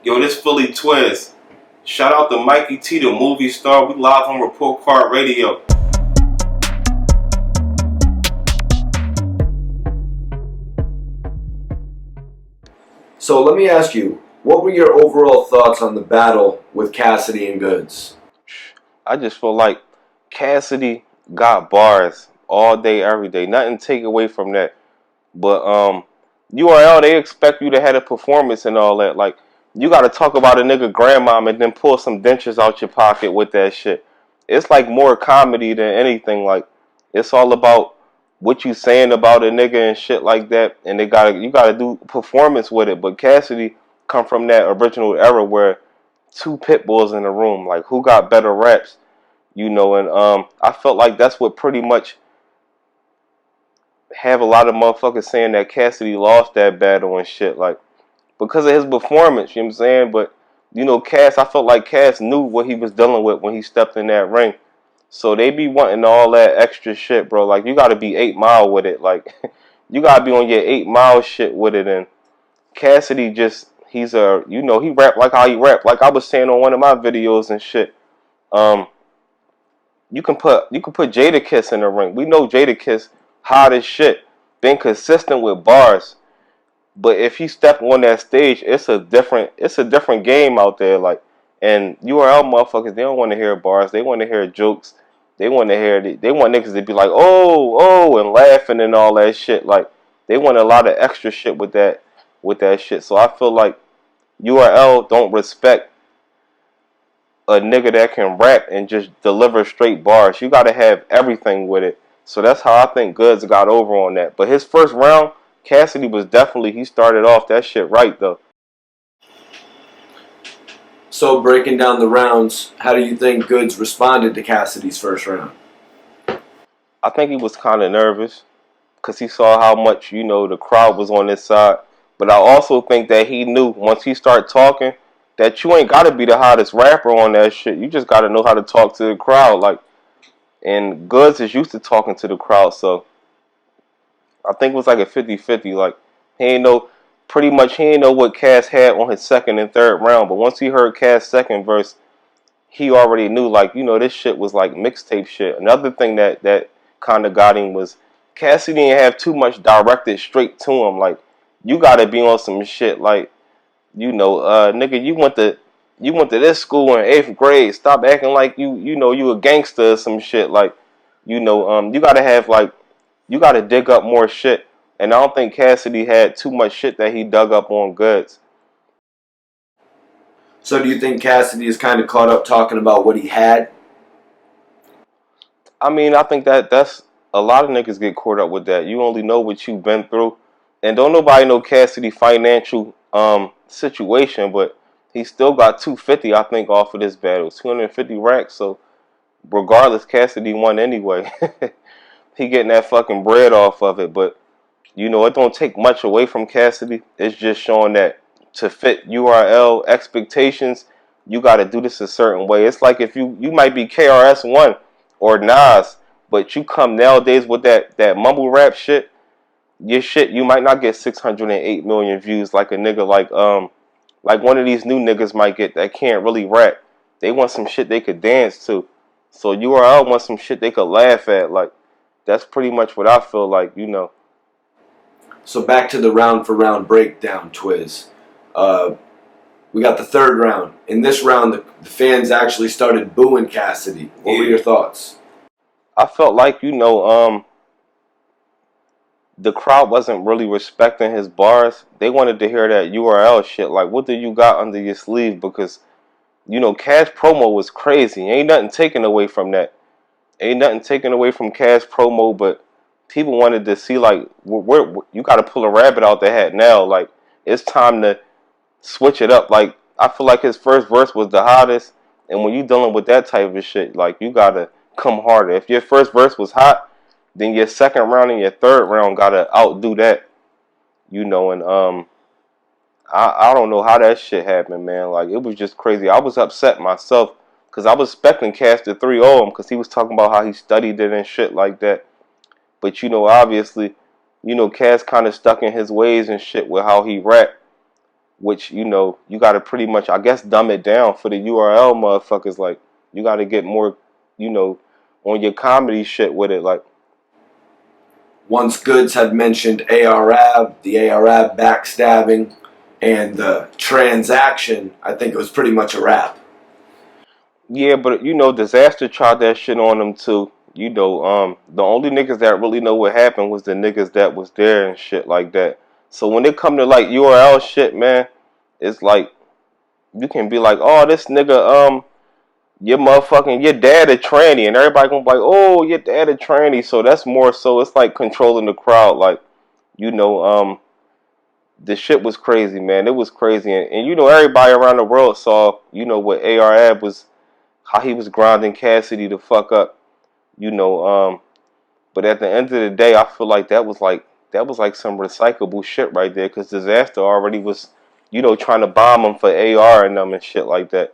Yo, this Philly Twizz. Shout out to Mikey T, the movie star. We live on Report Card Radio. So let me ask you, what were your overall thoughts on the battle with Cassidy and Goodz? I just feel like Cassidy got bars all day, every day. Nothing to take away from that. But URL, they expect you to have a performance and all that. Like, you got to talk about a nigga grandmom and then pull some dentures out your pocket with that shit. It's like more comedy than anything. Like, it's all about what you saying about a nigga and shit like that. And you gotta do performance with it. But Cassidy come from that original era where two pit bulls in the room. Like, who got better raps? You know, and I felt like that's what pretty much have a lot of motherfuckers saying that Cassidy lost that battle and shit, like, because of his performance, you know what I'm saying? But, you know, I felt like Cass knew what he was dealing with when he stepped in that ring. So they be wanting all that extra shit, bro. Like, you gotta be 8 Mile with it. Like, you gotta be on your 8 Mile shit with it. And Cassidy he rap like how he rap. Like I was saying on one of my videos and shit. You can put Jadakiss in the ring. We know Jadakiss hot as shit, been consistent with bars. But if he step on that stage, it's a different game out there. Like, and URL motherfuckers, they don't want to hear bars. They want to hear jokes. They want niggas to be like, oh, and laughing and all that shit. Like, they want a lot of extra shit with that shit. So I feel like URL don't respect a nigga that can rap and just deliver straight bars. You gotta have everything with it. So that's how I think Goodz got over on that. But his first round, Cassidy he started off that shit right though. So breaking down the rounds, how do you think Goodz responded to Cassidy's first round? I think he was kind of nervous because he saw how much, the crowd was on his side. But I also think that he knew once he started talking that you ain't got to be the hottest rapper on that shit. You just got to know how to talk to the crowd. Like, and Goodz is used to talking to the crowd, so I think it was like a 50-50. Like, he ain't know what Cass had on his second and third round. But once he heard Cass' second verse, he already knew, like, this shit was like mixtape shit. Another thing that kind of got him was Cassidy didn't have too much directed straight to him. Like, you got to be on some shit like, nigga, you went to this school in 8th grade. Stop acting like you a gangster or some shit. Like, you gotta dig up more shit. And I don't think Cassidy had too much shit that he dug up on Goodz. So do you think Cassidy is kind of caught up talking about what he had? I mean, I think that's a lot of niggas get caught up with that. You only know what you've been through. And don't nobody know Cassidy financial situation, but he still got 250, I think, off of this battle. 250 racks, so regardless, Cassidy won anyway. He getting that fucking bread off of it, but it don't take much away from Cassidy. It's just showing that to fit URL expectations, you got to do this a certain way. It's like if you might be KRS-One or Nas, but you come nowadays with that mumble rap shit, your shit, you might not get 608 million views like a nigga like one of these new niggas might get that can't really rap. They want some shit they could dance to. So URL wants some shit they could laugh at. Like, that's pretty much what I feel like, So back to the round for round breakdown, Twizz. We got the third round. In this round, the fans actually started booing Cassidy. What were your thoughts? I felt like, the crowd wasn't really respecting his bars. They wanted to hear that URL shit. Like, what do you got under your sleeve? Because, Cash promo was crazy. Ain't nothing taken away from that. Ain't nothing taken away from Cash promo, but people wanted to see, like, you got to pull a rabbit out the hat now. Like, it's time to switch it up. Like, I feel like his first verse was the hottest. And when you dealing with that type of shit, like, you got to come harder. If your first verse was hot, then your second round and your third round gotta outdo that, and I don't know how that shit happened, man. Like, it was just crazy. I was upset myself because I was expecting Cass to 3-0 him because he was talking about how he studied it and shit like that. But obviously, Cass kind of stuck in his ways and shit with how he rap. which, you know, you got to pretty much, I guess, dumb it down for the URL motherfuckers. Like, you got to get more, you know, on your comedy shit with it. Like, once Goodz had mentioned ARAB, the ARAB backstabbing, and the transaction, I think it was pretty much a wrap. yeah, but, you know, Disaster tried that shit on them too. You know, the only niggas that really know what happened was the niggas that was there and shit like that. So when it come to like URL shit, man, it's like you can be like, oh, this nigga, your dad a tranny, and everybody gonna be like, oh, your dad a tranny. So that's more so it's like controlling the crowd. Like, you know, the shit was crazy, man. It was crazy, and you know, everybody around the world saw, you know, what ARAB was, how he was grinding Cassidy to fuck up, you know. But at the end of the day, I feel like that was like some recyclable shit right there, because Disaster already was, you know, trying to bomb him for AR and them and shit like that.